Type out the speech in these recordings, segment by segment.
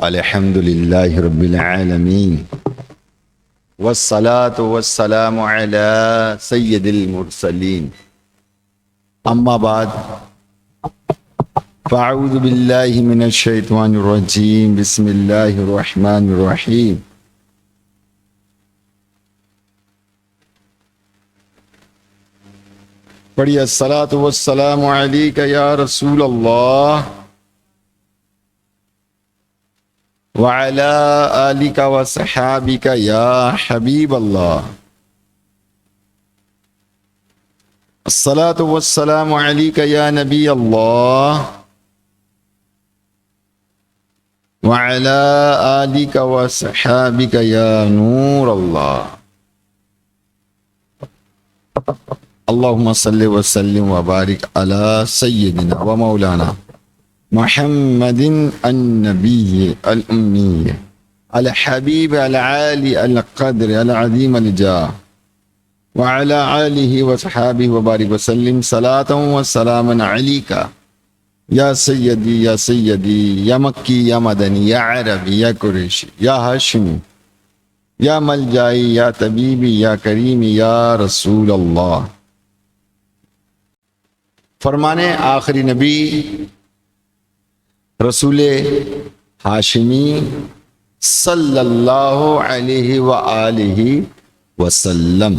الحمد للہ رب العالمین والصلاة والسلام علی سید المرسلین اما بعد فاعوذ باللہ من الشیطان الرجیم بسم اللہ الرحمن الرحیم پڑھیے الصلاة والسلام علیک یا رسول اللہ وعلى آلك وصحابك يا حبيب الله الصلاة والسلام عليك يا نبي الله وعلى آلك وصحابك يا نور الله اللهم صل وسلم وبارك على سيدنا ومولانا محمد النبي الأمي الحبيب العالي القدر العظيم الجاه وعلى آله وصحابه وبارك وسلم صلاة وسلاما عليك يا سيدي يا سيدي يا مكي يا مدني يا عربي يا قريشي يا هاشمي يا ملجائي يا طبيبي يا كريمي يا رسول الله. فرمانے آخری نبی رسول ہاشمی صلی اللہ علیہ وآلہ وسلم،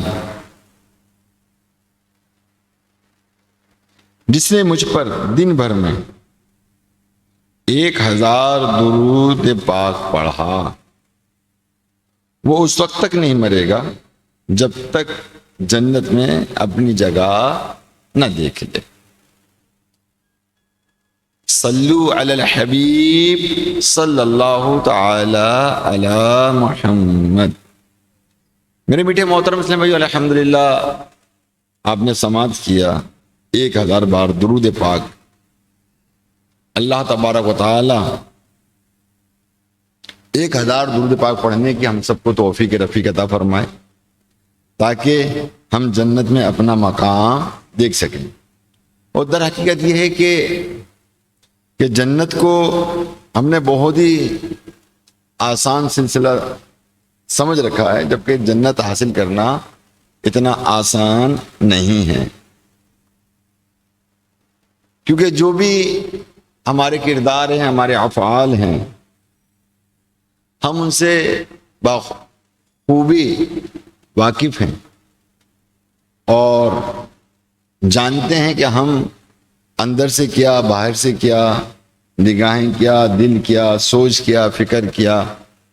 جس نے مجھ پر دن بھر میں 1000 درود پاک پڑھا، وہ اس وقت تک نہیں مرے گا جب تک جنت میں اپنی جگہ نہ دیکھ لے. صلو علی الحبیب صلی اللہ تعالی علی محمد. میرے میٹھے محترم اسلام بھائیو، الحمدللہ آپ نے سماعت کیا 1000 بار درود پاک. اللہ تبارک و تعالی 1000 درود پاک پڑھنے کی ہم سب کو توفیق رفیق عطا فرمائے تاکہ ہم جنت میں اپنا مقام دیکھ سکیں. اور در حقیقت یہ ہے کہ جنت کو ہم نے بہت ہی آسان سلسلہ سمجھ رکھا ہے، جبکہ جنت حاصل کرنا اتنا آسان نہیں ہے، کیونکہ جو بھی ہمارے کردار ہیں، ہمارے افعال ہیں، ہم ان سے بخوبی واقف ہیں اور جانتے ہیں کہ ہم اندر سے کیا، باہر سے کیا، نگاہیں کیا، دل کیا، سوچ کیا، فکر کیا،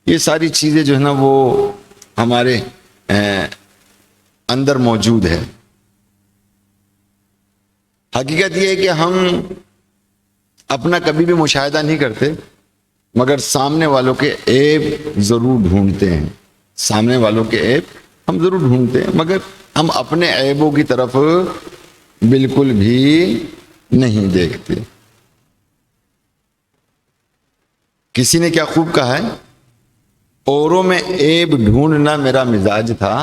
یہ ساری چیزیں جو ہے نا وہ ہمارے اندر موجود ہے. حقیقت یہ ہے کہ ہم اپنا کبھی بھی مشاہدہ نہیں کرتے، مگر سامنے والوں کے عیب ضرور ڈھونڈتے ہیں. سامنے والوں کے عیب ہم ضرور ڈھونڈتے ہیں، مگر ہم اپنے عیبوں کی طرف بالکل بھی نہیں دیکھتے. کسی نے کیا خوب کہا ہے، اوروں میں عیب ڈھونڈنا میرا مزاج تھا.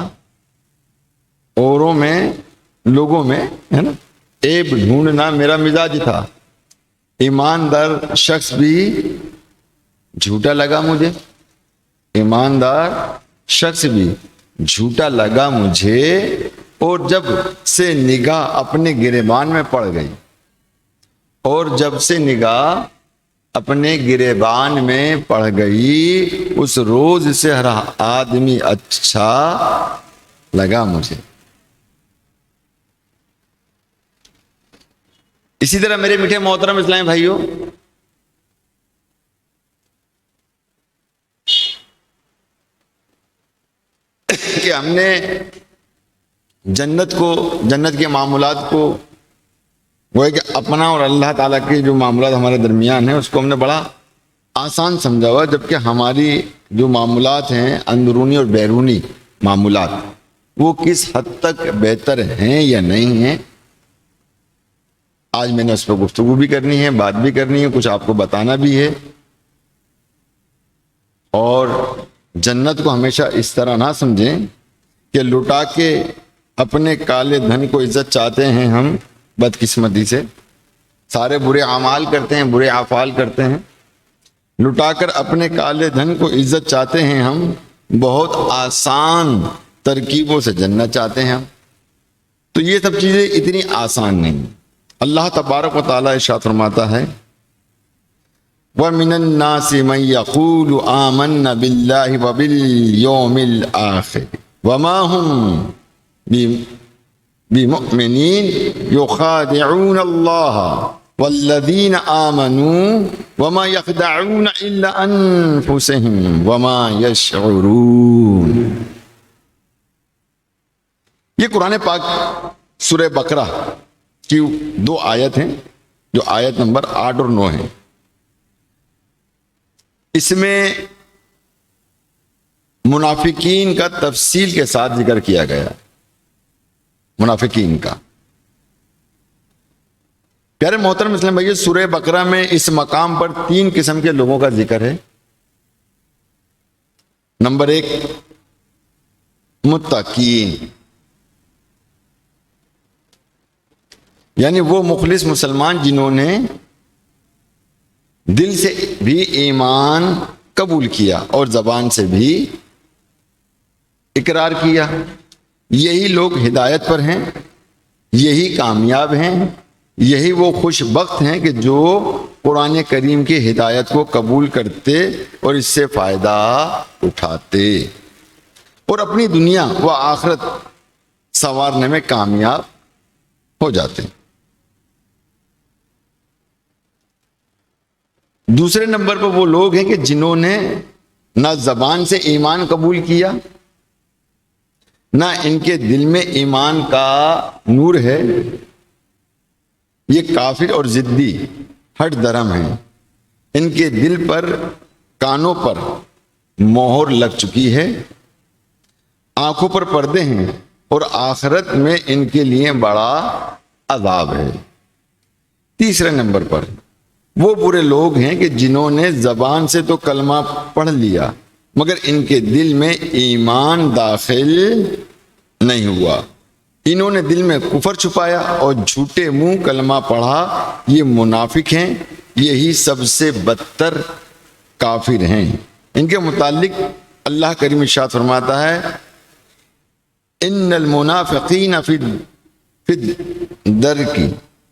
اوروں میں، لوگوں میں ہے نا، عیب ڈھونڈنا میرا مزاج تھا. ایماندار شخص بھی جھوٹا لگا مجھے، ایماندار شخص بھی جھوٹا لگا مجھے. اور جب سے نگاہ اپنے گریبان میں پڑ گئی، اور جب سے نگاہ اپنے گریبان میں پڑ گئی، اس روز سے ہر آدمی اچھا لگا مجھے. اسی طرح میرے میٹھے محترم اسلامی بھائیوں، کہ ہم نے جنت کے معاملات کو، وہ ہے کہ اپنا اور اللہ تعالیٰ کے جو معاملات ہمارے درمیان ہیں اس کو ہم نے بڑا آسان سمجھا ہوا، جبکہ ہماری جو معاملات ہیں اندرونی اور بیرونی معاملات، وہ کس حد تک بہتر ہیں یا نہیں ہیں، آج میں نے اس پہ گفتگو بھی کرنی ہے، بات بھی کرنی ہے، کچھ آپ کو بتانا بھی ہے. اور جنت کو ہمیشہ اس طرح نہ سمجھیں کہ لٹا کے اپنے کالے دھن کو عزت چاہتے ہیں ہم بدقسمتی سے، سارے برے اعمال کرتے ہیں، برے افعال کرتے ہیں، لٹا کر اپنے کالے دھن کو عزت چاہتے ہیں ہم، بہت آسان ترکیبوں سے جنت چاہتے ہیں ہم۔ تو یہ سب چیزیں اتنی آسان نہیں۔ اللہ تبارک و تعالیٰ ارشاد فرماتا ہے وَمِنَ النَّاسِ مَن يَقُولُ آمَنَّا بِاللَّهِ وَبِالْيَوْمِ الْآخِرِ وَمَا هُمْ بِمُؤْمِنِينَ يُخَادِعُونَ اللَّهَ وَالَّذِينَ آمَنُوا وَمَا يَخْدَعُونَ إِلَّا أَنفُسَهُمْ وَمَا يَشْعُرُونَ۔ یہ قرآن پاک سورہ بقرہ کی 2 آیت ہیں جو آیت نمبر 8 اور 9 ہیں۔ اس میں منافقین کا تفصیل کے ساتھ ذکر کیا گیا، منافقین کا۔ پیارے محترم اسلام بھائی، سورہ بقرہ میں اس مقام پر 3 قسم کے لوگوں کا ذکر ہے۔ نمبر 1 متقین، یعنی وہ مخلص مسلمان جنہوں نے دل سے بھی ایمان قبول کیا اور زبان سے بھی اقرار کیا۔ یہی لوگ ہدایت پر ہیں، یہی کامیاب ہیں، یہی وہ خوش بخت ہیں کہ جو قرآن کریم کی ہدایت کو قبول کرتے اور اس سے فائدہ اٹھاتے اور اپنی دنیا و آخرت سنوارنے میں کامیاب ہو جاتے۔ دوسرے نمبر پر وہ لوگ ہیں کہ جنہوں نے نہ زبان سے ایمان قبول کیا، نہ ان کے دل میں ایمان کا نور ہے، یہ کافر اور ضدی ہٹ درم ہیں۔ ان کے دل پر، کانوں پر مہر لگ چکی ہے، آنکھوں پر پردے ہیں اور آخرت میں ان کے لیے بڑا عذاب ہے۔ تیسرے نمبر پر وہ برے لوگ ہیں کہ جنہوں نے زبان سے تو کلمہ پڑھ لیا مگر ان کے دل میں ایمان داخل نہیں ہوا، انہوں نے دل میں کفر چھپایا اور جھوٹے منہ کلمہ پڑھا، یہ منافق ہیں، یہی سب سے بدتر کافر ہیں۔ ان کے متعلق اللہ کریم ارشاد فرماتا ہے ان المنافقین فی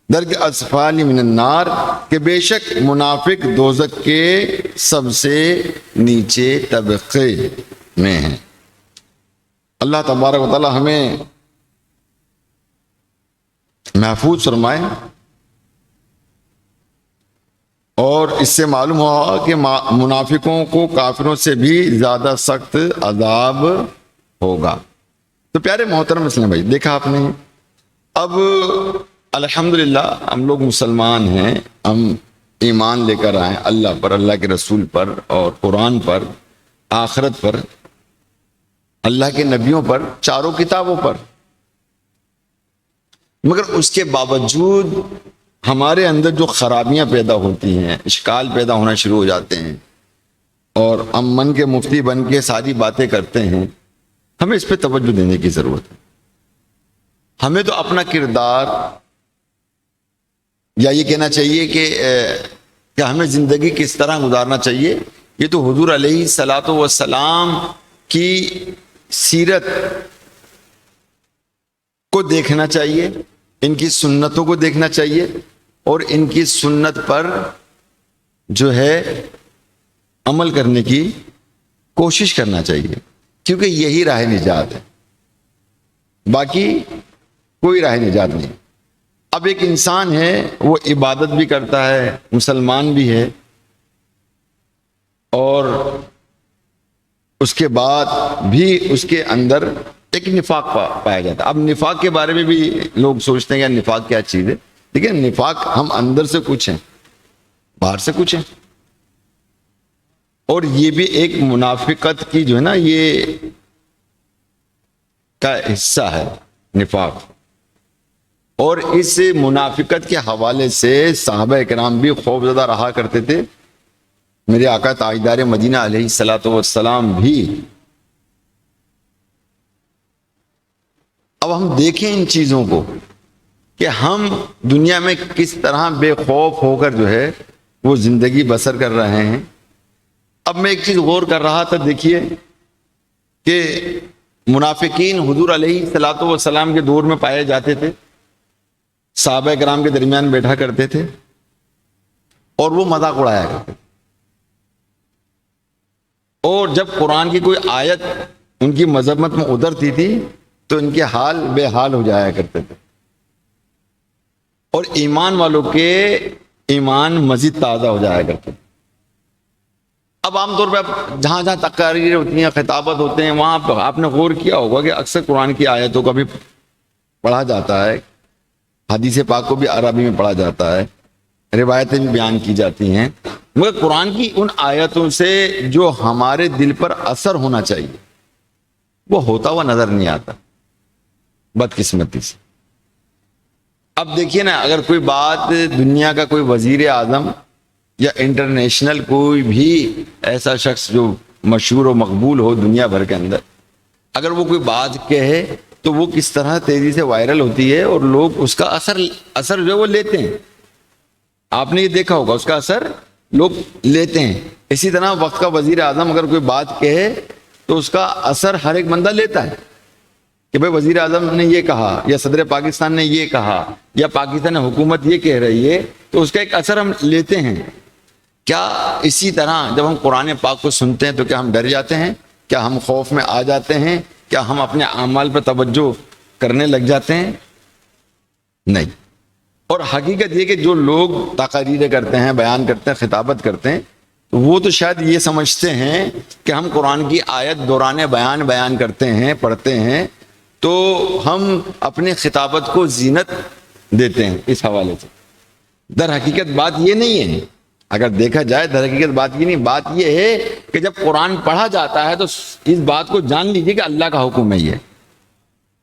درک اسفل من النار، کہ بے شک منافق دوزخ کے سب سے نیچے طبقے میں ہیں۔ اللہ تبارک و تعالی ہمیں محفوظ فرمائے۔ اور اس سے معلوم ہوا کہ منافقوں کو کافروں سے بھی زیادہ سخت عذاب ہوگا۔ تو پیارے محترم اسلام بھائی، دیکھا آپ نے، اب الحمدللہ ہم لوگ مسلمان ہیں، ہم ایمان لے کر آئے اللہ پر، اللہ کے رسول پر اور قرآن پر، آخرت پر، اللہ کے نبیوں پر، چاروں کتابوں پر، مگر اس کے باوجود ہمارے اندر جو خرابیاں پیدا ہوتی ہیں، اشکال پیدا ہونا شروع ہو جاتے ہیں اور ہم من کے مفتی بن کے ساری باتیں کرتے ہیں، ہمیں اس پہ توجہ دینے کی ضرورت ہے۔ ہمیں تو اپنا کردار، یا یہ کہنا چاہیے کہ ہمیں زندگی کس طرح گزارنا چاہیے، یہ تو حضور علیہ الصلوۃ والسلام کی سیرت کو دیکھنا چاہیے، ان کی سنتوں کو دیکھنا چاہیے اور ان کی سنت پر جو ہے عمل کرنے کی کوشش کرنا چاہیے، کیونکہ یہی راہ نجات ہے، باقی کوئی راہ نجات نہیں۔ اب ایک انسان ہے، وہ عبادت بھی کرتا ہے، مسلمان بھی ہے، اور اس کے بعد بھی اس کے اندر ایک نفاق پایا جاتا ہے۔ اب نفاق کے بارے میں بھی لوگ سوچتے ہیں کہ نفاق کیا چیز ہے، لیکن نفاق ہم اندر سے کچھ ہیں، باہر سے کچھ ہیں، اور یہ بھی ایک منافقت کی جو ہے نا، یہ کا حصہ ہے نفاق۔ اور اس منافقت کے حوالے سے صحابہ کرام بھی خوفزدہ رہا کرتے تھے، میرے آقا تاجدار مدینہ علیہ الصلوۃ والسلام بھی۔ اب ہم دیکھیں ان چیزوں کو کہ ہم دنیا میں کس طرح بے خوف ہو کر جو ہے وہ زندگی بسر کر رہے ہیں، اب میں ایک چیز غور کر رہا تھا، دیکھیے کہ منافقین حضور علیہ الصلوۃ والسلام کے دور میں پائے جاتے تھے، صحابہ کرام کے درمیان بیٹھا کرتے تھے اور وہ مذاق اڑایا کرتے تھے، اور جب قرآن کی کوئی آیت ان کی مذمت میں اترتی تھی تو ان کے حال بے حال ہو جایا کرتے تھے، اور ایمان والوں کے ایمان مزید تازہ ہو جایا کرتے تھے۔ اب عام طور پہ جہاں جہاں تقاریر ہوتی ہیں، خطابت ہوتے ہیں، وہاں آپ نے غور کیا ہوگا کہ اکثر قرآن کی آیتوں کا بھی پڑھا جاتا ہے، حدیث پاک کو بھی عربی میں پڑھا جاتا ہے، روایتیں بھی بیان کی جاتی ہیں، مگر قرآن کی ان آیتوں سے جو ہمارے دل پر اثر ہونا چاہیے وہ ہوتا ہوا نظر نہیں آتا، بدقسمتی سے۔ اب دیکھیے نا، اگر کوئی بات دنیا کا کوئی وزیر اعظم یا انٹرنیشنل کوئی بھی ایسا شخص جو مشہور و مقبول ہو دنیا بھر کے اندر، اگر وہ کوئی بات کہے تو وہ کس طرح تیزی سے وائرل ہوتی ہے اور لوگ اس کا اثر جو ہے وہ لیتے ہیں۔ آپ نے یہ دیکھا ہوگا، اس کا اثر لوگ لیتے ہیں۔ اسی طرح وقت کا وزیر اعظم اگر کوئی بات کہے تو اس کا اثر ہر ایک بندہ لیتا ہے کہ بھائی وزیر اعظم نے یہ کہا یا صدر پاکستان نے یہ کہا یا پاکستان حکومت یہ کہہ رہی ہے، تو اس کا ایک اثر ہم لیتے ہیں۔ کیا اسی طرح جب ہم قرآن پاک کو سنتے ہیں تو کیا ہم ڈر جاتے ہیں؟ کیا ہم خوف میں آ جاتے ہیں؟ کیا ہم اپنے اعمال پر توجہ کرنے لگ جاتے ہیں؟ نہیں۔ اور حقیقت یہ کہ جو لوگ تقاریر کرتے ہیں، بیان کرتے ہیں، خطابت کرتے ہیں، وہ تو شاید یہ سمجھتے ہیں کہ ہم قرآن کی آیت دوران بیان کرتے ہیں، پڑھتے ہیں، تو ہم اپنے خطابت کو زینت دیتے ہیں اس حوالے سے۔ در حقیقت بات یہ نہیں ہے، اگر دیکھا جائے در حقیقت بات یہ نہیں، بات یہ ہے کہ جب قرآن پڑھا جاتا ہے تو اس بات کو جان لیجیے کہ اللہ کا حکم ہے یہ۔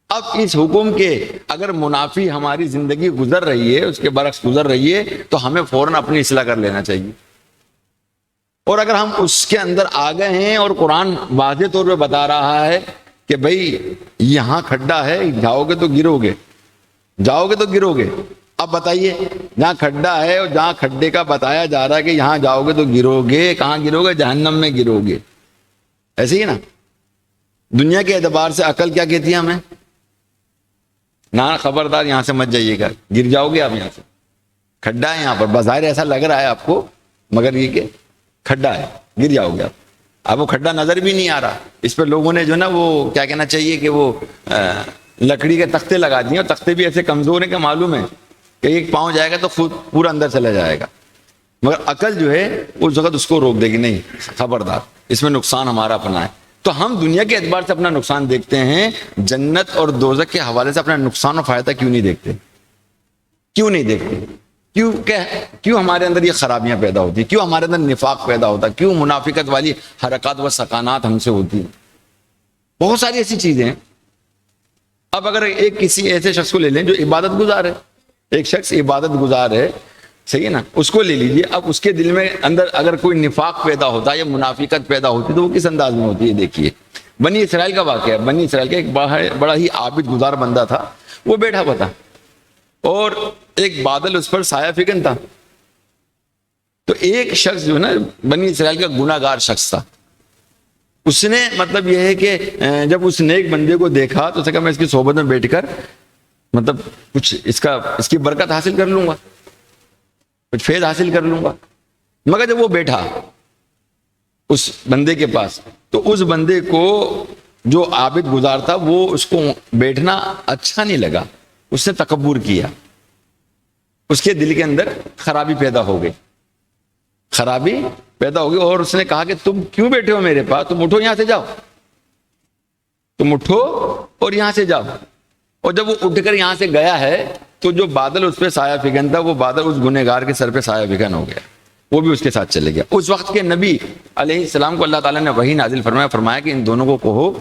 اب اس حکم کے اگر منافی ہماری زندگی گزر رہی ہے، اس کے برعکس گزر رہی ہے، تو ہمیں فوراً اپنی اصلاح کر لینا چاہیے۔ اور اگر ہم اس کے اندر آ گئے ہیں اور قرآن واضح طور پہ بتا رہا ہے کہ بھائی یہاں کھڈا ہے، جاؤ گے تو گرو گے، جاؤ گے تو گرو گے، اب بتائیے جہاں کھڈا ہے اور جہاں کھڈے کا بتایا جا رہا ہے کہ یہاں جاؤ گے تو گرو گے، کہاں گرو گے؟ جہنم میں گرو گے۔ ایسے ہی نا، دنیا کے اعتبار سے عقل کیا کہتی ہے ہمیں؟ نہ خبردار یہاں سے مت جائیے گا، گر جاؤ گے آپ، یہاں سے کھڈا ہے، یہاں پر بظاہر ایسا لگ رہا ہے آپ کو، مگر یہ کہ کھڈا ہے، گر جاؤ گے آپ۔ اب وہ کھڈا نظر بھی نہیں آ رہا، اس پہ لوگوں نے جو نا وہ کیا کہنا چاہیے کہ وہ لکڑی کے تختے لگا دیے، اور تختے بھی ایسے کمزور ہیں کہ معلوم ہے کہ ایک پاؤں جائے گا تو خود پورا اندر چلا جائے گا، مگر عقل جو ہے اس وقت اس کو روک دے گی، نہیں خبردار، اس میں نقصان ہمارا اپنا ہے۔ تو ہم دنیا کے اعتبار سے اپنا نقصان دیکھتے ہیں، جنت اور دوزخ کے حوالے سے اپنا نقصان و فائدہ کیوں نہیں دیکھتے؟ کیوں نہیں دیکھتے؟ کیوں ہمارے اندر یہ خرابیاں پیدا ہوتی، کیوں ہمارے اندر نفاق پیدا ہوتا، کیوں منافقت والی حرکات و سکانات ہم سے ہوتی ہیں؟ بہت ساری ایسی چیزیں ہیں۔ اب اگر ایک کسی ایسے شخص کو لے لیں جو عبادت گزار ہے، ایک شخص عبادت گزار ہے، صحیح ہے نا، اس کو لے لیجیے۔ اب اس کے دل میں اندر اگر کوئی نفاق پیدا ہوتا ہے یا منافقت پیدا ہوتی تو وہ کس انداز میں ہوتی ہے؟ دیکھیے بنی اسرائیل کا واقعہ ہے۔ بنی اسرائیل کا ایک بڑا ہی عابد گزار بندہ تھا، وہ بیٹھا ہوا تھا اور ایک بادل اس پر سایہ فکن تھا۔ تو ایک شخص جو ہے نا بنی اسرائیل کا گناہ گار شخص تھا، اس نے مطلب یہ ہے کہ جب اس نیک بندے کو دیکھا تو اسے کہا میں اس کی صحبت میں بیٹھ کر مطلب کچھ اس کی برکت حاصل کر لوں گا، کچھ فیض حاصل کر لوں گا۔ مگر جب وہ بیٹھا اس بندے کے پاس تو اس بندے کو جو عابد گزار تھا وہ اس کو بیٹھنا اچھا نہیں لگا، اس نے تکبر کیا، اس کے دل کے اندر خرابی پیدا ہو گئی، اور اس نے کہا کہ تم کیوں بیٹھے ہو میرے پاس؟ تم اٹھو یہاں سے جاؤ، تم اٹھو اور یہاں سے جاؤ۔ اور جب وہ اٹھ کر یہاں سے گیا ہے تو جو بادل اس پہ سایہ فکن تھا وہ بادل اس گنہگار کے سر پہ سایہ فکن ہو گیا، وہ بھی اس کے ساتھ چلے گیا۔ اس وقت کے نبی علیہ السلام کو اللہ تعالیٰ نے وحی نازل فرمایا کہ ان دونوں کو کہو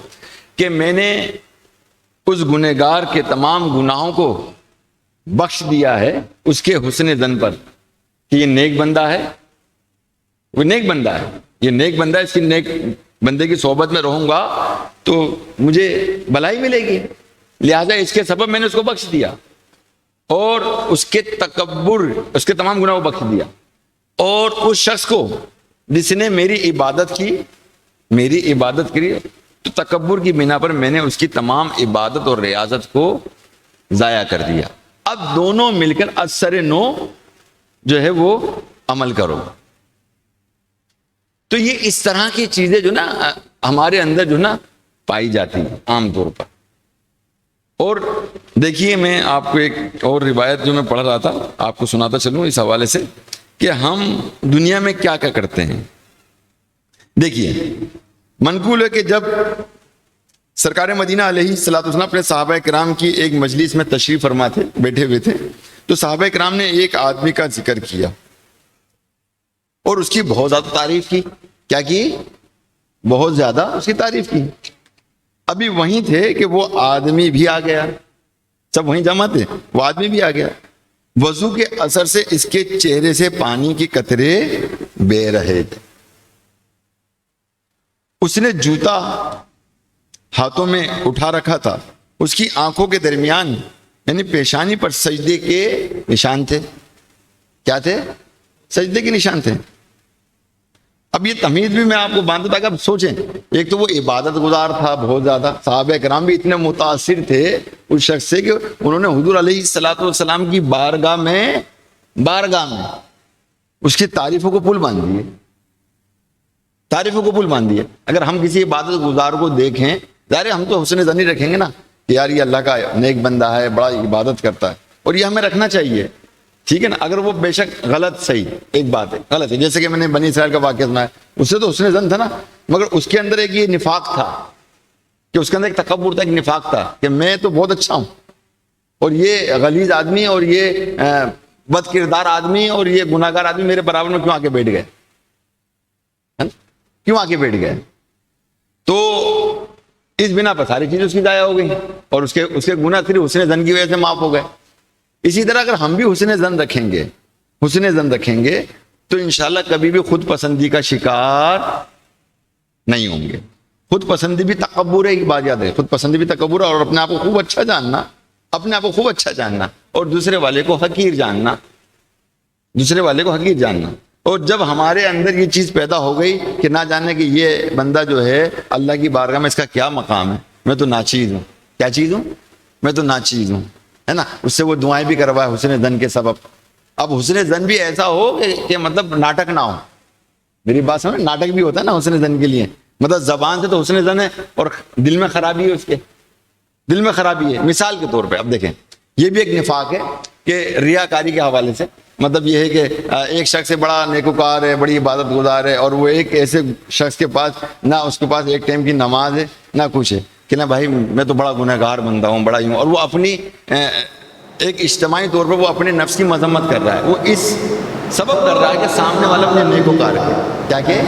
کہ میں نے اس گنہگار کے تمام گناہوں کو بخش دیا ہے اس کے حسن زن پر کہ یہ نیک بندہ ہے، وہ نیک بندہ ہے، یہ نیک بندہ ہے، اس کی نیک بندے کی صحبت میں رہوں گا تو مجھے بھلائی ملے گی، لہذا اس کے سبب میں نے اس کو بخش دیا اور اس کے تکبر، اس کے تمام گناہ کو بخش دیا۔ اور اس شخص کو جس نے میری عبادت کی تو تکبر کی بنا پر میں نے اس کی تمام عبادت اور ریاضت کو ضائع کر دیا. اب دونوں مل کر اثر نو جو ہے وہ عمل کرو. تو یہ اس طرح کی چیزیں جو نا ہمارے اندر جو نا پائی جاتی ہیں عام طور پر. اور دیکھیے میں آپ کو ایک اور روایت جو میں پڑھ رہا تھا آپ کو سناتا چلوں اس حوالے سے کہ ہم دنیا میں کیا کیا کرتے ہیں. دیکھیے منقول ہے کہ جب سرکار مدینہ علیہ الصلوۃ والسلام اپنے صحابہ کرام کی ایک مجلس میں تشریف فرما تھے، بیٹھے ہوئے تھے، تو صحابہ کرام نے ایک آدمی کا ذکر کیا اور اس کی بہت زیادہ تعریف کی. کیا کی؟ بہت زیادہ اس کی تعریف کی. ابھی وہیں تھے کہ وہ آدمی بھی آ گیا، سب وہیں جمع تھے، وہ آدمی بھی آ گیا. وضو کے اثر سے اس کے چہرے سے پانی کی قطرے بہ رہے تھے. اس نے جوتا ہاتھوں میں اٹھا رکھا تھا. اس کی آنکھوں کے درمیان یعنی پیشانی پر سجدے کے نشان تھے. کیا تھے؟ سجدے کے نشان تھے. اب یہ تمیز بھی میں آپ کو باندھتا کہ اب سوچیں، ایک تو وہ عبادت گزار تھا بہت زیادہ، صحابہ کرام بھی اتنے متاثر تھے اس شخص سے کہ انہوں نے حضور علیہ الصلوۃ والسلام کی بارگاہ میں اس کی تعریفوں کو پل باندھ دیے. اگر ہم کسی عبادت گزار کو دیکھیں، ظاہر ہم تو حسن ظنی رکھیں گے نا کہ یار یہ اللہ کا نیک بندہ ہے، بڑا عبادت کرتا ہے، اور یہ ہمیں رکھنا چاہیے. ٹھیک ہے نا. اگر وہ بے شک غلط صحیح ایک بات ہے، غلط ہے، جیسے کہ میں نے بنی اسرائیل کا واقعہ سنا ہے، اس سے تو حسن ظن تھا نا، مگر اس کے اندر ایک یہ نفاق تھا کہ اس کے اندر ایک تکبر تھا، ایک نفاق تھا کہ میں تو بہت اچھا ہوں اور یہ غلیظ آدمی اور یہ بد کردار آدمی اور یہ گناہگار آدمی میرے برابر میں کیوں آ کے بیٹھ گئے. تو اس بنا پر ساری چیزیں اس کی ضائع ہو گئی اور اس کے گناہ صرف حسن ظن کی وجہ سے معاف ہو گئے. اسی طرح اگر ہم بھی حسن ظن رکھیں گے تو انشاءاللہ کبھی بھی خود پسندی کا شکار نہیں ہوں گے. خود پسندی بھی تکبر ہے، ایک بات یاد ہے، خود پسندی بھی تکبر ہے، اور اپنے آپ کو خوب اچھا جاننا اور دوسرے والے کو حقیر جاننا. اور جب ہمارے اندر یہ چیز پیدا ہو گئی کہ نہ جانے کہ یہ بندہ جو ہے اللہ کی بارگاہ میں اس کا کیا مقام ہے، میں تو ناچیز ہوں. کیا چیز ہوں؟ میں تو ناچیز ہوں، ہے نا. اس سے وہ دعائیں بھی کروائے حسن ظن کے سبب. اب حسن ظن بھی ایسا ہو کہ مطلب ناٹک نہ ہو. میری بات سمجھ، ناٹک بھی ہوتا ہے نا حسن ظن کے لیے. مطلب زبان سے تو حسن ظن ہے اور دل میں خرابی ہے، اس کے دل میں خرابی ہے. مثال کے طور پہ اب دیکھیں، یہ بھی ایک نفاق ہے کہ ریاکاری کے حوالے سے مطلب یہ ہے کہ ایک شخص بڑا نیکوکار ہے، بڑی عبادت گزار ہے، اور وہ ایک ایسے شخص کے پاس نہ اس کے پاس ایک ٹائم کی نماز ہے نہ کچھ ہے کہ نہ بھائی میں تو بڑا گنہگار بندہ ہوں، بڑا ہوں، اور وہ اپنی ایک اجتماعی طور پر وہ اپنے نفس کی مذمت کر رہا ہے. وہ اس سبب کر رہا ہے کہ سامنے والا مجھے نیکوکار ہے، کیا کہ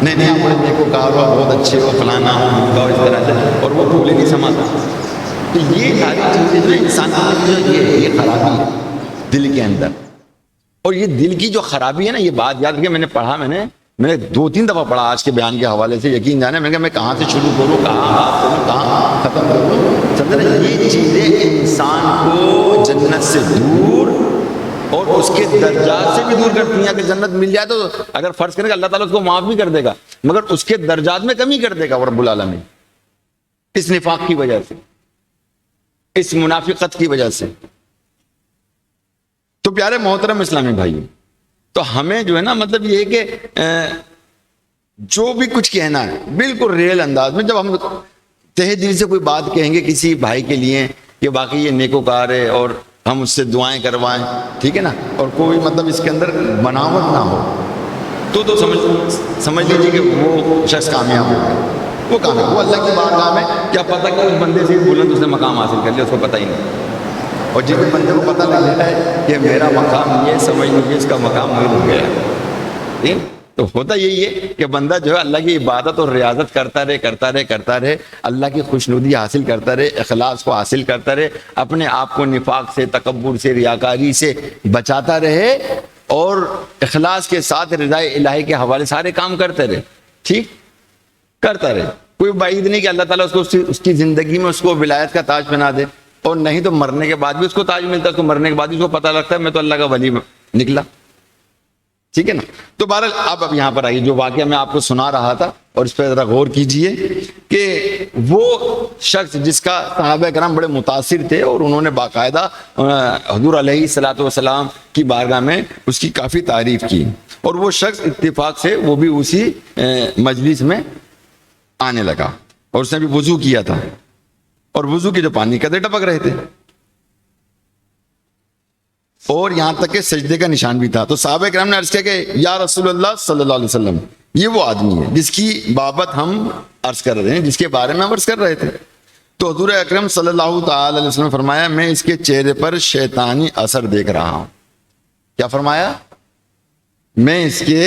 نہیں آپ بڑے نیکوکار ہو، بہت اچھے ہو، فلانا ہو، اس طرح سے، اور وہ بھولے نہیں سماتا. تو یہ ساری چیزیں جو انسان کی یہ خرابی ہے دل کے اندر. اور یہ دل کی جو خرابی ہے نا، یہ بات یاد رکھیں، میں نے پڑھا، میں نے 2-3 دفعہ پڑھا آج کے بیان کے حوالے سے. یقین جانے میں کہ میں کہاں سے شروع کروں، کہاں ختم کروں. سمجھ رہے؟ یہ چیزیں انسان کو جنت سے دور اور اس کے درجات سے بھی دور کرتی ہیں. اگر جنت مل جائے تو اگر فرض کریں کہ اللہ تعالیٰ اس کو معاف بھی کر دے گا، مگر اس کے درجات میں کمی کر دے گا رب العالمین، اس نفاق کی وجہ سے، اس منافقت کی وجہ سے. تو پیارے محترم اسلامی بھائیوں، تو ہمیں جو ہے نا مطلب یہ ہے کہ جو بھی کچھ کہنا ہے بالکل ریئل انداز میں. جب ہم تہ دل سے کوئی بات کہیں گے کسی بھائی کے لیے کہ باقی یہ نیکوکار ہے اور ہم اس سے دعائیں کروائیں، ٹھیک ہے نا، اور کوئی مطلب اس کے اندر بناوٹ نہ ہو، تو سمجھ لیجیے کہ وہ شخص کامیاب ہو گیا. وہ کامیاب، وہ اللہ کی بارگاہ میں کیا پتہ کہ اس بندے سے بلند اس نے مقام حاصل کر لیا، اس کو پتہ ہی نہیں. اور جس بندے کو پتہ لگ جائے کہ میرا مقام یہ، سمجھ لیجیے اس کا مقام مل ہو گیا. ٹھیک، تو ہوتا یہی ہے کہ بندہ جو ہے اللہ کی عبادت اور ریاضت کرتا رہے، اللہ کی خوشنودی حاصل کرتا رہے، اخلاص کو حاصل کرتا رہے، اپنے آپ کو نفاق سے، تکبر سے، ریاکاری سے بچاتا رہے، اور اخلاص کے ساتھ رضا الہی کے حوالے سارے کام کرتے رہے. ٹھیک، کرتا رہے. کوئی بعید نہیں کہ اللہ تعالیٰ اس کی زندگی میں اس کو ولایت کا تاج پہنا دے، اور نہیں تو مرنے کے بعد بھی اس کو تاج ملتا ہے. اس کو مرنے کے بعد بھی اس کو پتہ لگتا ہے میں تو اللہ کا ولی نکلا. ٹھیک ہے نا. تو بہرحال اب یہاں پر آئیے، جو واقعہ میں آپ کو سنا رہا تھا اور اس پہ ذرا غور کیجئے کہ وہ شخص جس کا صحابہ کرام بڑے متاثر تھے اور انہوں نے باقاعدہ حضور علیہ الصلوۃ والسلام کی بارگاہ میں اس کی کافی تعریف کی، اور وہ شخص اتفاق سے وہ بھی اسی مجلس میں آنے لگا، اور اس نے بھی وضو کیا تھا، اور وضو کے جو پانی قطرے ٹپک رہے تھے، اور یہاں تک کہ سجدے کا نشان بھی تھا. تو صحابہ کرام نے عرض کیا کہ یا رسول اللہ صلی اللہ علیہ وسلم، یہ وہ آدمی ہے جس کی بابت ہم عرض کر رہے ہیں، جس کے بارے میں ہم عرض کر رہے تھے. تو حضور اکرم صلی اللہ تعالی علیہ وسلم نے فرمایا میں اس کے چہرے پر شیطانی اثر دیکھ رہا ہوں. کیا فرمایا؟ میں اس کے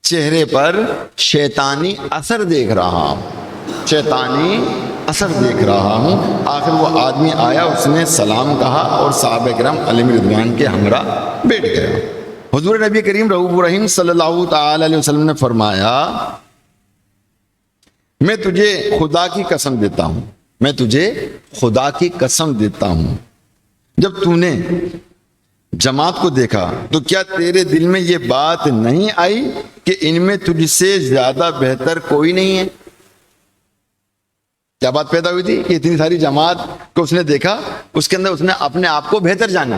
چہرے پر شیطانی اثر دیکھ رہا ہوں، شیطانی اثر دیکھ رہا ہوں. آخر وہ آدمی آیا، اس نے سلام کہا اور صحابہ کرام علیہ رضوان کے ہمراہ بیٹھ گیا. حضور نبی کریم رؤوف رحیم صلی اللہ تعالی علیہ وسلم نے فرمایا میں تجھے خدا کی قسم دیتا ہوں، میں تجھے خدا کی قسم دیتا ہوں، جب تو نے جماعت کو دیکھا تو کیا تیرے دل میں یہ بات نہیں آئی کہ ان میں تجھ سے زیادہ بہتر کوئی نہیں ہے؟ کیا بات پیدا ہوئی تھی کہ اتنی ساری جماعت کو اس نے دیکھا، اس کے اندر اس نے اپنے آپ کو بہتر جانا.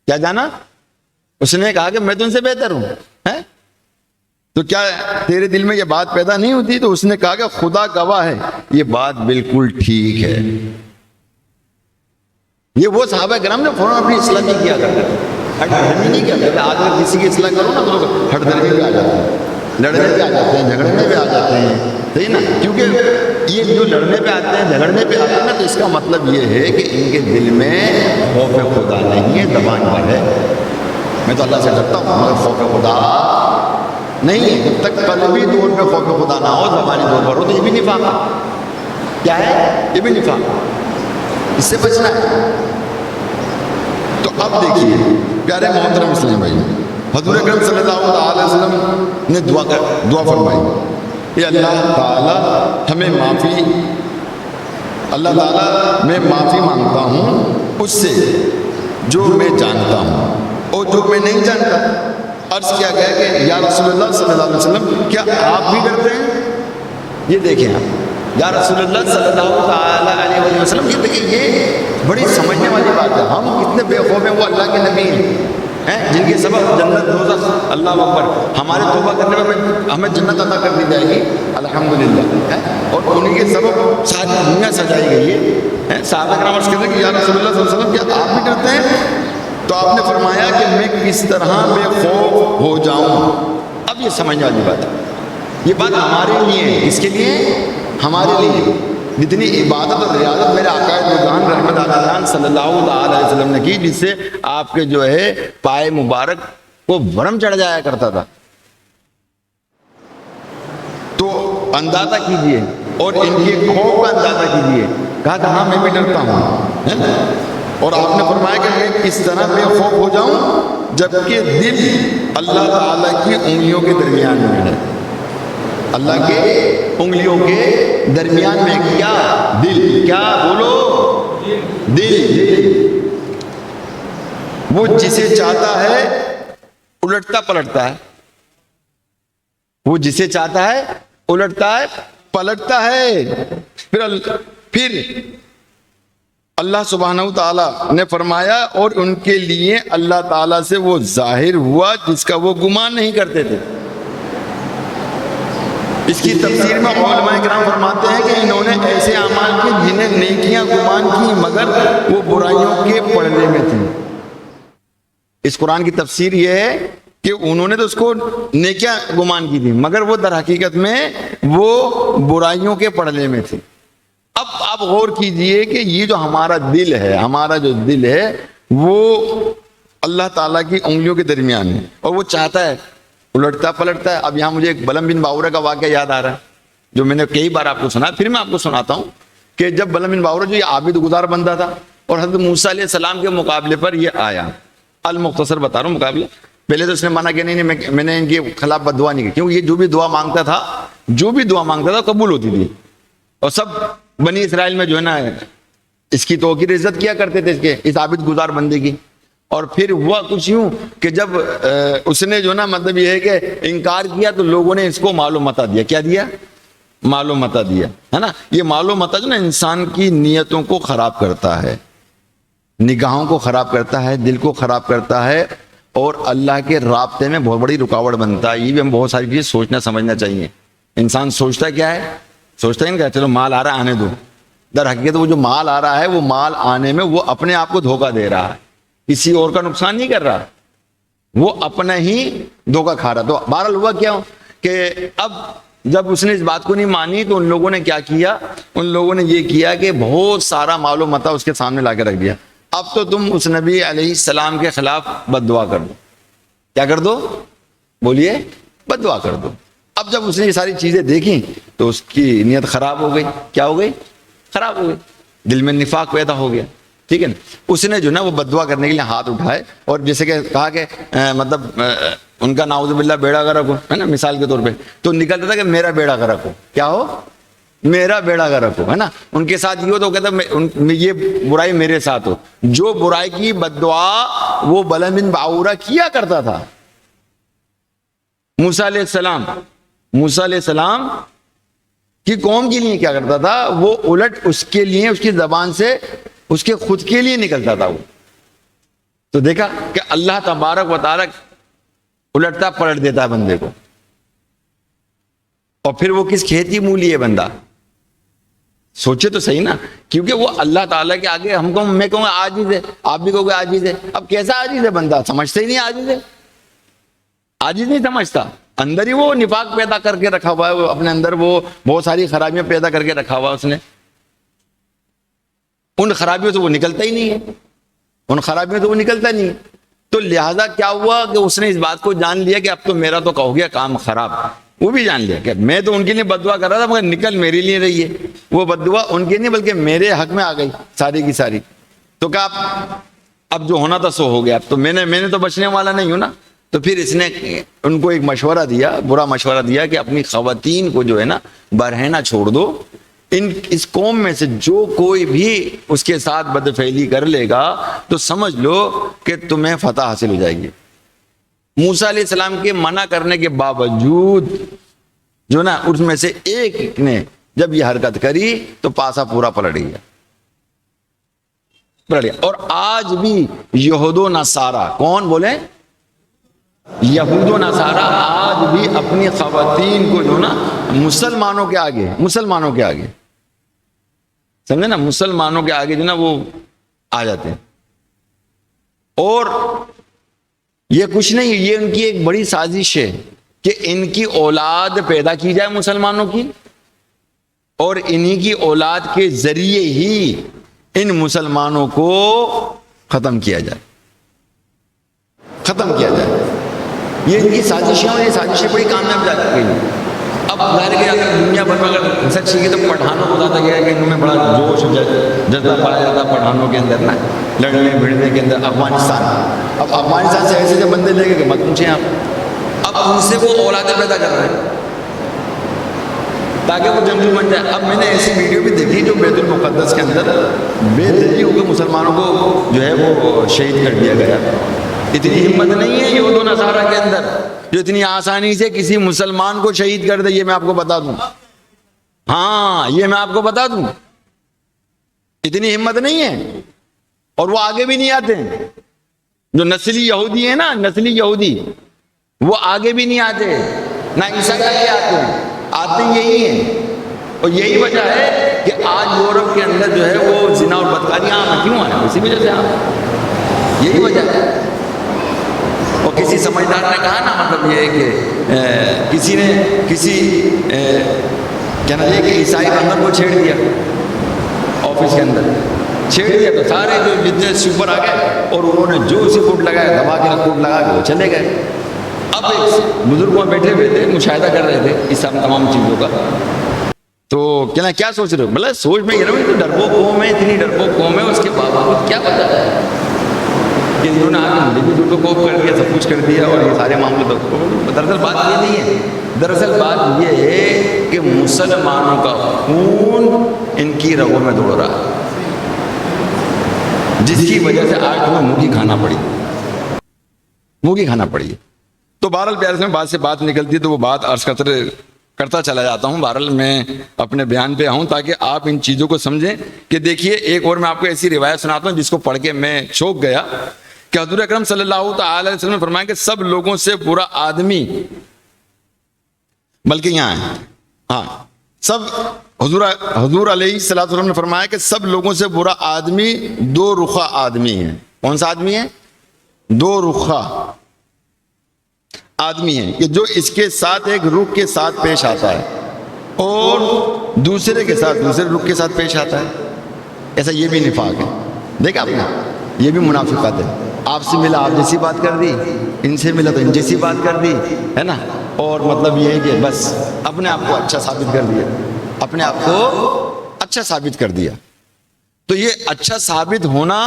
کیا جانا؟ اس نے کہا کہ میں تو ان سے بہتر ہوں. تو کیا تیرے دل میں یہ بات پیدا نہیں ہوتی؟ تو اس نے کہا کہ خدا گواہ ہے یہ بات بالکل ٹھیک ہے. یہ وہ صحابہ کرام نے فوراً اپنی اصلاح نہیں کیا کرتے تھے، ہٹ درمی نہیں کیا کرتے. آج اگر کسی کی اصلاح کرو نا تو لوگ ہٹ درمی پہ آ جاتے ہیں، لڑنے پہ آ جاتے ہیں، جھگڑنے پہ آ جاتے ہیں، صحیح نا؟ کیونکہ یہ جو لڑنے پہ آتے ہیں، جھگڑنے پہ آتے ہیں نا، تو اس کا مطلب یہ ہے کہ ان کے دل میں خوف خدا نہیں ہے، زبان پر ہے. میں تو اللہ سے ڈرتا ہوں مگر خوف خدا نہیں ہے. جب تک قلبی طور پہ خوف خدا نہ ہو، زبانی طور پر ہو، تو یہ بھی نفاق ہے. کیا ہے؟ یہ بھی نفاق، اس سے بچنا ہے. تو اب دیکھیے پیارے محترم اسلام بھائی، حضور اکرم صلی اللہ علیہ وسلم نے دعا فرمائی کہ اللہ تعالی ہمیں معافی، اللہ تعالی میں معافی مانگتا ہوں اس سے جو میں جانتا ہوں اور جو میں نہیں جانتا. عرض کیا گیا کہ یا رسول اللہ صلی اللہ علیہ وسلم کیا آپ بھی ڈرتے ہیں؟ یہ دیکھیں آپ، یا رسول اللہ صلی اللہ تعالی علیہ وسلم، یہ دیکھیں یہ بڑی سمجھنے والی بات ہے. ہم کتنے بے خوف ہیں، وہ اللہ کے نبی ہیں جن کے سبب جنت دوزخ، اللہ اکبر، ہمارے توبہ کرنے میں ہمیں جنت عطا کر دی جائے گی الحمدللہ، اور انہیں کے سبب ساری دنیا سجائی گئی ہے. صحابہ کرام عرض کرتے ہیں کہ یا رسول اللہ صلی اللہ علیہ وسلم کیا آپ بھی ڈرتے ہیں؟ تو آپ نے فرمایا کہ میں کس طرح بے خوف ہو جاؤں. اب یہ سمجھنے والی بات ہے، یہ بات ہمارے لیے ہے. اس کے لیے ہمارے لیے جتنی عبادت اور ریاضت میرے آقا جان رحمت علیہ صلی اللہ علیہ وسلم نے کی، جس سے آپ کے جو ہے پائے مبارک کو ورم چڑھ جایا کرتا تھا، تو اندازہ کیجئے اور ان کے خوف کا اندازہ کیجئے. کہا کہ ہاں میں بھی ڈرتا ہوں، اور آپ نے فرمایا کہ میں کس طرح بے خوف ہو جاؤں جبکہ دل اللہ تعالیٰ کی انگلیوں کے درمیان میں ہے. اللہ کے انگلیوں کے درمیان میں کیا؟ دل. کیا بولو؟ دل. وہ جسے چاہتا ہے الٹتا پلٹتا ہے، وہ جسے چاہتا ہے الٹتا ہے پلٹتا ہے. پھر اللہ سبحانہ تعالیٰ نے فرمایا اور ان کے لیے اللہ تعالیٰ سے وہ ظاہر ہوا جس کا وہ گمان نہیں کرتے تھے. اس کی تفسیر میں علماء کرام فرماتے ہیں کہ انہوں نے ایسے اعمال کی جنہیں نیکیاں گمان کی مگر وہ برائیوں کے پردے میں تھیں. اس قرآن کی تفسیر یہ ہے کہ انہوں نے تو اس کو نیکیاں گمان کی تھی مگر وہ در حقیقت میں وہ برائیوں کے پردے میں تھے. اب آپ غور کیجئے کہ یہ جو ہمارا دل ہے، ہمارا جو دل ہے وہ اللہ تعالیٰ کی انگلیوں کے درمیان ہے، اور وہ چاہتا ہے الٹتا پلٹتا ہے. اب یہاں مجھے ایک بلم بن باورہ کا واقعہ یاد آ رہا ہے جو میں نے کئی بار آپ کو سنا، پھر میں آپ کو سناتا ہوں کہ جب بلم بن باورہ جو یہ عابد گزار بندہ تھا اور حضرت موسیٰ علیہ السلام کے مقابلے پر یہ آیا. المختصر بتا رہا ہوں مقابلہ. پہلے تو اس نے منع کہ نہیں میں نے ان کے خلاف بد دعا نہیں کی، کیونکہ یہ جو بھی دعا مانگتا تھا قبول ہوتی تھی، اور سب بنی اسرائیل میں جو ہے نا اس کی توقیر عزت کیا کرتے تھے اس عابد گزار بندے کی. اور پھر ہوا کچھ یوں کہ جب اس نے جو نا مطلب یہ ہے کہ انکار کیا تو لوگوں نے اس کو مال و متاع دیا. کیا دیا؟ مال و متاع دیا, ہے نا. یہ مال و متاع جو نا انسان کی نیتوں کو خراب کرتا ہے, نگاہوں کو خراب کرتا ہے, دل کو خراب کرتا ہے, اور اللہ کے رابطے میں بہت بڑی رکاوٹ بنتا ہے. یہ بھی ہم بہت ساری چیزیں سوچنا سمجھنا چاہیے. انسان سوچتا کیا ہے؟ سوچتا ہے کہ چلو مال آ رہا ہے آنے دو. در حقیقت وہ جو مال آ رہا ہے وہ مال آنے میں وہ اپنے آپ کو دھوکہ دے رہا ہے, کسی اور کا نقصان نہیں کر رہا, وہ اپنا ہی دھوکہ کھا رہا. تو بہرحال ہوا کیا کہ اب جب اس نے اس بات کو نہیں مانی تو ان لوگوں نے کیا کیا, ان لوگوں نے یہ کیا کہ بہت سارا مال و متاع اس کے سامنے لا کے رکھ دیا. اب تو تم اس نبی علیہ السلام کے خلاف بد دعا کر دو. کیا کر دو؟ بولیے, بد دعا کر دو. اب جب اس نے یہ ساری چیزیں دیکھیں تو اس کی نیت خراب ہو گئی. کیا ہو گئی؟ خراب ہو گئی, دل میں نفاق پیدا ہو گیا. ٹھیک ہے نا. اس نے جو نا وہ بد دعا کرنے کے لیے ہاتھ اٹھائے اور جیسے کہ کہا کہ مطلب ان کا نعوذ باللہ بیڑا غرق ہو, ہے نا, مثال کے طور پہ, تو نکلتا تھا کہ میرا بیڑا غرق ہو. کیا ہو؟ میرا بیڑا غرق ہو, ہے نا. ان کے ساتھ یہ ہو تو کہتا یہ برائی میرے ساتھ ہو. جو برائی کی بد دعا وہ بلعام بن باعورہ کیا کرتا تھا. موسیٰ علیہ السلام کی قوم کے لیے کیا کرتا تھا, وہ الٹ اس کے لیے اس کی زبان سے اس کے خود کے لیے نکلتا تھا وہ. تو دیکھا کہ اللہ تبارک و تعالی الٹتا پلٹ دیتا ہے بندے کو, اور پھر وہ کس کھیتی مولی ہے بندہ. سوچے تو صحیح نا, کیونکہ وہ اللہ تعالیٰ کے آگے ہم کو, میں کہوں گا عاجز ہے, آپ بھی کہو گے عاجز ہے. اب کیسا عاجز ہے بندہ؟ سمجھتے ہی نہیں عاجز ہے, عاجز نہیں سمجھتا. اندر ہی وہ نفاق پیدا کر کے رکھا ہوا ہے, وہ اپنے اندر وہ بہت ساری خرابیاں پیدا کر کے رکھا ہوا ہے اس نے. ان خرابیوں سے وہ نکلتا ہی نہیں ہے, ان خرابیوں سے وہ نکلتا نہیں ہے. تو لہذا کیا ہوا کہ اس نے اس بات کو جان لیا کہ اب تو میرا تو ہو گیا کام خراب. وہ بھی جان لیا کہ میں تو ان کے لیے بد دعا کر رہا تھا مگر نکل میرے لیے رہی ہے. وہ بد دعا ان کے نہیں بلکہ میرے حق میں آ گئی ساری کی ساری. تو کہا اب جو ہونا تھا سو ہو گیا, اب تو میں نے تو بچنے والا نہیں ہوں نا. تو پھر اس نے ان کو ایک مشورہ دیا, برا مشورہ دیا کہ اپنی خواتین کو جو ہے نا برہنہ چھوڑ دو. اس قوم میں سے جو کوئی بھی اس کے ساتھ بدفعلی کر لے گا تو سمجھ لو کہ تمہیں فتح حاصل ہو جائے گی. موسیٰ علیہ السلام کے منع کرنے کے باوجود جو نا اس میں سے ایک نے جب یہ حرکت کری تو پاسا پورا پلٹ گیا. اور آج بھی یہود و نصارہ, کون بولے؟ یہود و نصارہ آج بھی اپنی خواتین کو جو نا مسلمانوں کے آگے سمجھے نا, مسلمانوں کے آگے جو نا وہ آ جاتے ہیں. اور یہ کچھ نہیں, یہ ان کی ایک بڑی سازش ہے کہ ان کی اولاد پیدا کی جائے مسلمانوں کی, اور انہی کی اولاد کے ذریعے ہی ان مسلمانوں کو ختم کیا جائے. یہ ان کی سازشیں, اور یہ سازشیں بڑی کامیاب جا چکی ہیں. اب ظاہر ہے اگر دنیا بھر میں اگر سچ سیکھے تو پٹھانوں کو زیادہ کیا ہے کہ ان میں بڑا جوش جذبہ پایا جاتا پٹھانوں کے اندر نا, لڑنے بھیڑنے کے اندر. اب افغانستان سے ایسے بندے لے گئے کہ مت پوچھیں آپ. اب ان سے وہ اولادیں پیدا کر رہے ہیں تاکہ وہ جنگجو بن جائے. اب میں نے ایسی ویڈیو بھی دیکھی جو بیت المقدس کے اندر بے دلی ہو کے مسلمانوں کو جو ہے وہ شہید کر دیا گیا. اتنی ہمت نہیں ہے یہود و نصارہ کے اندر جو اتنی آسانی سے کسی مسلمان کو شہید کر دے. یہ میں آپ کو بتا دوں, ہاں یہ میں آپ کو بتا دوں, اتنی ہمت نہیں ہے. اور وہ آگے بھی نہیں آتے ہیں. جو نسلی یہودی ہیں نا, نسلی یہودی, وہ آگے بھی نہیں آتے, نہ عیسائی آتے یہی ہیں. اور یہی وجہ ہے کہ آج یورپ کے اندر جو ہے وہ زنا اور بدکاری عام کیوں آیا, اسی وجہ سے عام, یہی وجہ ہے. اور کسی سمجھدار نے کہا نا, مطلب یہ ہے کہ کسی نے کہنا یہ کہ عیسائی بندر کو چھیڑ دیا آفس کے اندر, چھیڑ دیا تو سارے جو جتنے سپر آ گئے اور انہوں نے جو اسی کوٹ لگایا دبا کے کوٹ لگا کے وہ چلے گئے. اب ایک بزرگ وہاں بیٹھے ہوئے تھے, مشاہدہ کر رہے تھے اس تمام چیزوں کا. تو کہنا کیا سوچ رہے ہو؟ بھلا سوچ میں یہ رہا, تو ڈرپوک قوم ہے, اتنی ڈرپوک قوم ہے, اس کے باوجود کیا پتا ہے کہ انہوں نے آگے مجھے بھی دوٹو کوپ کر دیا, سب کچھ کر دیا, اور یہ سارے معاملے تو دراصل بات یہ نہیں ہے. دراصل بات یہ ہے کہ مسلمانوں کا خون ان کی رگوں میں دوڑ رہا ہے, جس کی وجہ سے آج تمہیں منہ کی کھانا پڑی. منہ کی کھانا پڑی ہے۔ تو بہرحال پیارے سے بات سے بات نکلتی ہے تو وہ بات عرض کرتا چلا جاتا ہوں۔ بہرحال میں اپنے بیان پہ آؤں تاکہ آپ ان چیزوں کو سمجھیں کہ دیکھیے ایک اور میں آپ کو ایسی روایت سناتا ہوں جس کو پڑھ کے میں چونک گیا کہ حضور اکرم صلی اللہ تعالی علیہ وسلم نے فرمایا کہ سب لوگوں سے برا آدمی، بلکہ یہاں ہے ہاں سب حضور علیہ الصلوۃ والسلام نے فرمایا کہ سب لوگوں سے برا آدمی دو رخا آدمی ہے۔ کون سا آدمی ہے؟ دو رخا آدمی ہے کہ جو اس کے ساتھ ایک رخ کے ساتھ پیش آتا ہے اور دوسرے کے ساتھ دوسرے رخ کے ساتھ پیش آتا ہے۔ ایسا یہ بھی نفاق ہے، دیکھا آپ نے، یہ بھی منافقت ہے۔ آپ سے ملا آپ جیسی بات کر دی، ان سے ملا تو ان جیسی بات کر دی، ہے نا، اور مطلب یہ ہے کہ بس اپنے آپ کو اچھا ثابت کر دیا، اپنے آپ کو اچھا ثابت کر دیا۔ تو یہ اچھا ثابت ہونا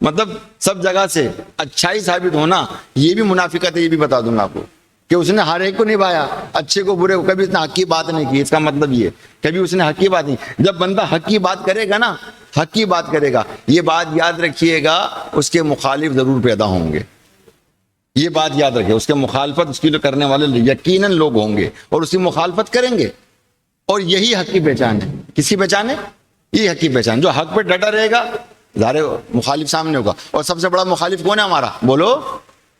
مطلب سب جگہ سے اچھائی ثابت ہونا یہ بھی منافقت ہے، یہ بھی بتا دوں گا آپ کو کہ اس نے ہر ایک کو نبھایا، اچھے کو برے کو، کبھی اس نے حق کی بات نہیں کی۔ اس کا مطلب یہ کبھی اس نے حق کی بات نہیں۔ جب بندہ حق کی بات کرے گا نا، حق کی بات کرے گا، یہ بات یاد رکھیے گا اس کے مخالف ضرور پیدا ہوں گے۔ یہ بات یاد رکھیے، اس کے مخالفت اس کی جو کرنے والے یقیناً لوگ ہوں گے اور اس کی مخالفت کریں گے، اور یہی حق کی پہچان ہے۔ کس کی پہچان ہے؟ یہ حق کی پہچان۔ جو حق پہ ڈٹا رہے گا ظاہر مخالف سامنے ہوگا، اور سب سے بڑا مخالف کون ہے ہمارا؟ بولو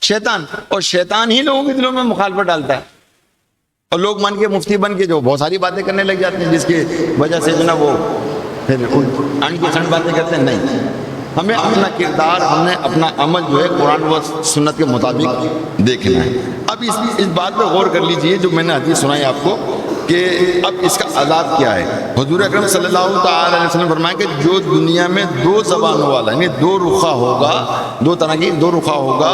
شیطان۔ اور شیطان ہی لوگوں کے دلوں میں مخالفت ڈالتا ہے، اور لوگ من کے مفتی بن کے جو بہت ساری باتیں کرنے لگ جاتے ہیں جس کی وجہ سے جو نا وہ پھر ان کی سنڈ باتیں کرتے ہیں۔ نہیں، ہمیں اپنا کردار، ہم نے اپنا عمل جو ہے قرآن و سنت کے مطابق دیکھنا ہے۔ اب اس بات پہ غور کر لیجئے جو میں نے حدیث سنائی آپ کو کہ اب اس کا عذاب کیا ہے۔ حضور اکرم صلی اللہ تعالی علیہ وسلم فرمایا کہ جو دنیا میں دو زبانوں والا یعنی دو رخا ہوگا، دو طرح کی دو رخا ہوگا،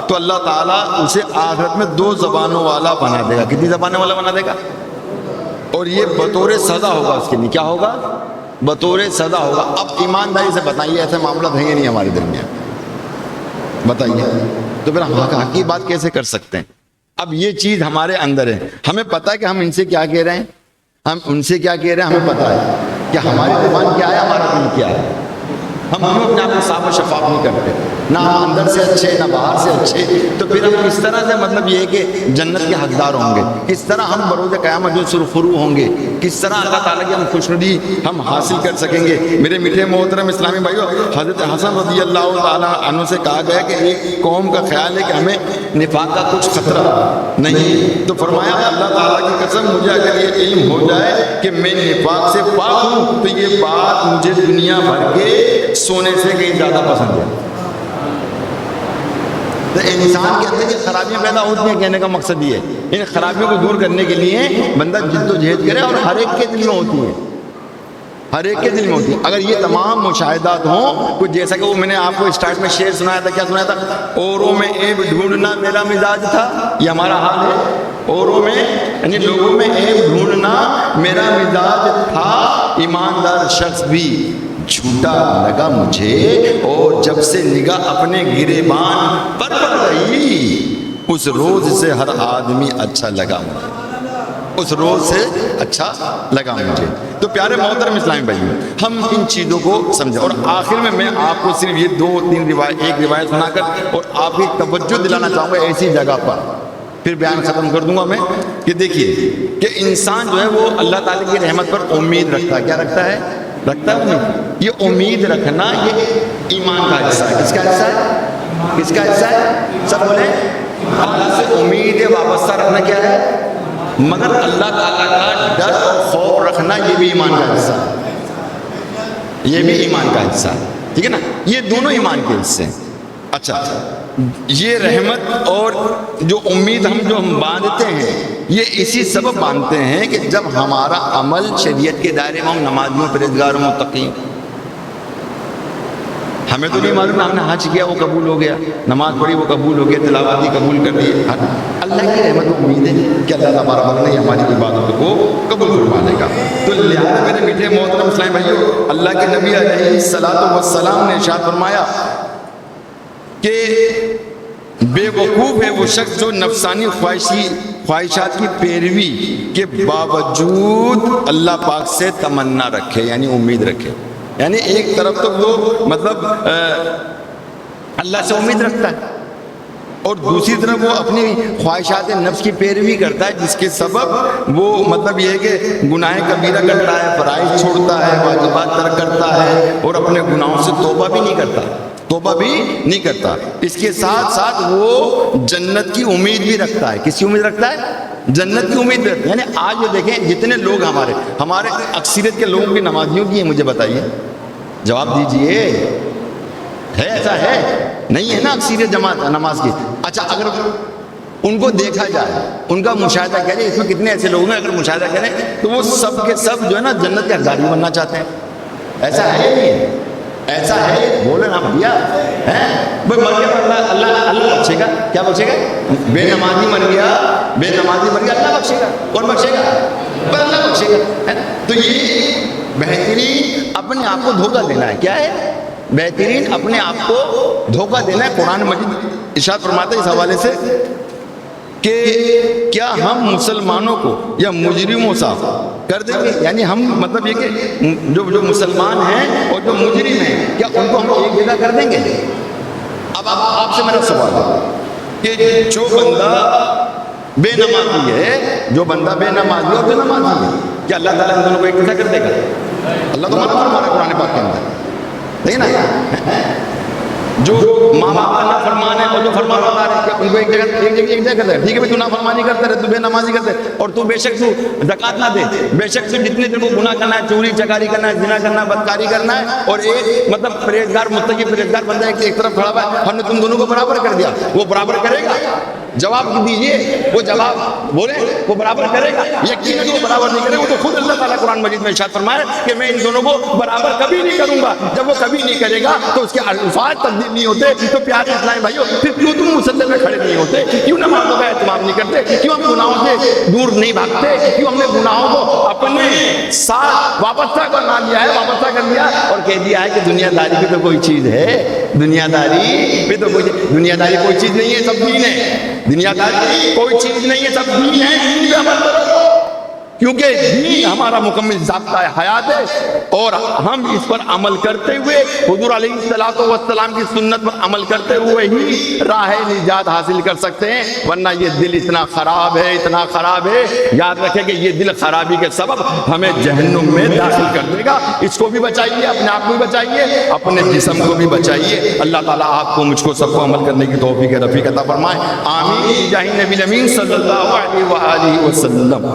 تو اللہ تعالیٰ اسے آخرت میں دو زبانوں والا بنا دے گا۔ کتنی زبانوں والا بنا دے گا؟ اور یہ بطور سزا ہوگا اس کے لیے۔ کیا ہوگا؟ بطور سزا ہوگا۔ اب ایمانداری سے بتائیے ایسے معاملات ہیں نہیں ہمارے درمیان، بتائیے تو پھر ہم حق کی بات کیسے کر سکتے ہیں؟ اب یہ چیز ہمارے اندر ہے، ہمیں پتہ ہے کہ ہم ان سے کیا کہہ رہے ہیں، ہم ان سے کیا کہہ رہے ہیں، ہمیں پتہ ہے کہ ہماری زبان کیا ہے، ہمارا دل کیا ہے۔ ہم اپنے آپ کو صاف و شفاف نہیں کرتے، نہ ہم اندر سے اچھے نہ باہر سے اچھے، تو پھر ہم کس طرح سے مطلب یہ ہے کہ جنت کے حقدار ہوں گے، کس طرح ہم بروز قیامت جو سرخرو ہوں گے، کس طرح اللہ تعالیٰ کی ہم خوشنودی ہم حاصل کر سکیں گے۔ میرے میٹھے محترم اسلامی بھائیو، حضرت حسن رضی اللہ تعالیٰ عنہ سے کہا گیا کہ ایک قوم کا خیال ہے کہ ہمیں نفاق کا کچھ خطرہ نہیں، تو فرمایا اللہ تعالیٰ کی قسم مجھے اگر یہ علم ہو جائے کہ میں نفاق سے پاک ہوں تو یہ بات مجھے دنیا بھر کے سونے سے کہیں زیادہ پسند ہے۔ تو انسان کے اندر یہ خرابیاں پیدا ہوتی ہیں، کہنے کا مقصد یہ ہے ان خرابیوں کو دور کرنے کے لیے بندہ جد و جہد کرے، اور ہر ایک کے دل میں ہوتی ہے، ہر ایک کے دل میں ہوتی ہے۔ اگر یہ تمام مشاہدات ہوں، کچھ جیسا کہ وہ میں نے آپ کو اسٹارٹ میں شعر سنایا تھا، کیا سنایا تھا؟ اوروں میں عیب ڈھونڈنا میرا مزاج تھا، یہ ہمارا حال ہے۔ اوروں میں یعنی لوگوں میں عیب ڈھونڈنا میرا مزاج تھا، ایماندار شخص بھی جھوٹا لگا مجھے، اور جب سے نگاہ اپنے گریبان پر پڑ گئی اس روز سے ہر آدمی اچھا لگا مجھے، اس روز سے اچھا لگا مجھے۔ تو پیارے محترم اسلامی بھائیو، ہم ان چیزوں کو سمجھیں، اور آخر میں آپ کو صرف یہ دو تین ایک روایت سنا کر اور آپ کی توجہ دلانا چاہوں گا ایسی جگہ پر، پھر بیان ختم کر دوں گا میں، کہ دیکھیے کہ انسان جو ہے وہ اللہ تعالیٰ کی رحمت پر امید رکھتا ہے۔ کیا رکھتا ہے؟ رکھتا ہے امید۔ یہ امید رکھنا یہ ایمان کا حصہ ہے۔ کس کا حصہ ہے؟ کس کا حصہ ہے؟ سب بولے اللہ سے امید وابستہ رکھنا کیا ہے؟ مگر اللہ تعالیٰ کا ڈر اور خوف رکھنا یہ بھی ایمان کا حصہ ہے، یہ بھی ایمان کا حصہ ہے، ٹھیک ہے نا؟ یہ دونوں ایمان کے حصے ہیں۔ اچھا، یہ رحمت اور جو امید ہم باندھتے ہیں یہ اسی سبب باندھتے ہیں کہ جب ہمارا عمل شریعت کے دائرے میں، ہم نمازیوں پرہیزگاروں متقین، ہمیں تو نہیں معلوم، ہم نے حج کیا وہ قبول ہو گیا، نماز پڑھی وہ قبول ہو گیا، تلاوت قبول کر دی، اللہ کی رحمت و امید ہے کہ اللہ تبارک نے ہماری عبادت کو قبول فرما لے گا۔ تو لہٰذا میرے میٹھے محترم اسلامی بھائیو، اللہ کے نبی علیہ الصلوۃ والسلام نے ارشاد فرمایا کہ بے وقوف ہے وہ شخص جو نفسانی خواہشات کی پیروی کے باوجود اللہ پاک سے تمنا رکھے، یعنی امید رکھے۔ یعنی ایک طرف تو وہ مطلب اللہ سے امید رکھتا ہے، اور دوسری طرف وہ اپنی خواہشات نفس کی پیروی کرتا ہے، جس کے سبب وہ مطلب یہ ہے کہ گناہ کبیرہ کرتا ہے، فرائض چھوڑتا ہے، واجبات ترک کرتا ہے، اور اپنے گناہوں سے توبہ بھی نہیں کرتا، اس کے ساتھ ساتھ وہ جنت کی امید بھی رکھتا ہے۔ کس کی امید رکھتا ہے؟ جنت کی امید رکھتا ہے۔ یعنی آج یہ دیکھیں جتنے لوگ ہمارے اکثریت کے لوگوں کی نمازیوں کی ہیں، مجھے بتائیے، جواب دیجئے، ہے ایسا ہے؟ نہیں ہے نا اکثریت جماعت نماز کی۔ اچھا اگر ان کو دیکھا جائے، ان کا مشاہدہ کریں، اس میں کتنے ایسے لوگ ہیں اگر مشاہدہ کریں تو وہ سب کے سب جو ہے نا جنت کے حقدار بننا چاہتے ہیں۔ ایسا ہے یا نہیں ہے؟ ایسا ہے؟ بولے نا بھیا، مر گیا اللہ بخشے گا۔ کیا بخشے گا؟ بے نمازی مر گیا اللہ بخشے گا۔ کون بخشے گا؟ اللہ بخشے گا۔ تو یہ بہترین اپنے آپ کو دھوکہ دینا ہے۔ کیا ہے؟ بہترین اپنے آپ کو دھوکہ دینا ہے۔ قرآن مجید ارشاد فرماتا ہے اس حوالے سے کہ کیا ہم مسلمانوں کو یا مجرموں سا کر دیں گے، یعنی ہم مطلب یہ کہ جو مسلمان ہیں اور جو مجرم ہیں، کیا ان کو ہم ایک جگہ کر دیں گے؟ اب آپ سے میرا سوال ہے کہ جو بندہ بے نمازی ہے، اور جو نمازی ہے، کیا اللہ تعالیٰ ان دونوں کو ایک جگہ کر دے گا؟ اللہ تو منع فرما رہا ہے قرآن پاک کے اندر، نہیں نا؟ جو ماں باپ کا نافرمان ہے اور جو فرمان بتا رہے ہیں ان کو ایک جگہ کرتا ہے۔ ٹھیک ہے بھائی، تو نافرمانی کرتا رہے، تو بے نمازی کرتا ہے، اور تو بے شک تو زکات نہ دے، بے شک سے جتنے تیرے کو گناہ کرنا ہے، چوری چکاری کرنا ہے، زنا کرنا ہے، بدکاری کرنا ہے، اور ایک مطلب پرہیزگار متقی پرہیزگار بندہ ایک طرف کھڑا ہوا ہے، ہم نے تم دونوں کو برابر کر دیا، وہ برابر کرے گا؟ جواب دیجئے، وہ جواب بولے وہ برابر کرے گا؟ یقیناً وہ برابر نہیں کرے گا۔ وہ تو خود اللہ تعالیٰ قرآن مجید میں ارشاد فرمایا کہ میں ان دونوں کو برابر کبھی نہیں کروں گا۔ جب وہ کبھی نہیں کرے گا تو اس کے الفاظ تبدیل نہیں ہوتے۔ تو پیارے اسلامی بھائیو، پھر کیوں تم مصلی میں کھڑے نہیں ہوتے؟ کیوں نمازوں کا اہتمام نہیں کرتے؟ کیوں ہم گناہوں سے دور نہیں بھاگتے؟ کیوں ہم نے گناہوں کو اپنے ساتھ وابستہ بنا لیا ہے، وابستہ کر لیا اور کہہ دیا ہے کہ دنیا داری بھی تو کوئی چیز ہے، دنیا داری بھی تو کوئی چیز نہیں ہے، سب دین ہے۔ دنیا داری کوئی چیز نہیں ہے، سب دین ہے، دین پہ عمل کرو، کیونکہ دین ہمارا مکمل ضابطہ حیات ہے، اور ہم اس پر عمل کرتے ہوئے حضور علیہ السلام کی سنت پر عمل کرتے ہوئے ہی راہ نجات حاصل کر سکتے ہیں، ورنہ یہ دل اتنا خراب ہے، یاد رکھیں کہ یہ دل خرابی کے سبب ہمیں جہنم میں داخل کر دے گا۔ اس کو بھی بچائیے، اپنے آپ کو بھی بچائیے، اپنے جسم کو بھی بچائیے۔ اللہ تعالیٰ آپ کو مجھ کو سب کو عمل کرنے کی توفیق رفیق عطا فرمائے، آمین، جاہ نبی الامین صلی اللہ علیہ وآلہ وسلم۔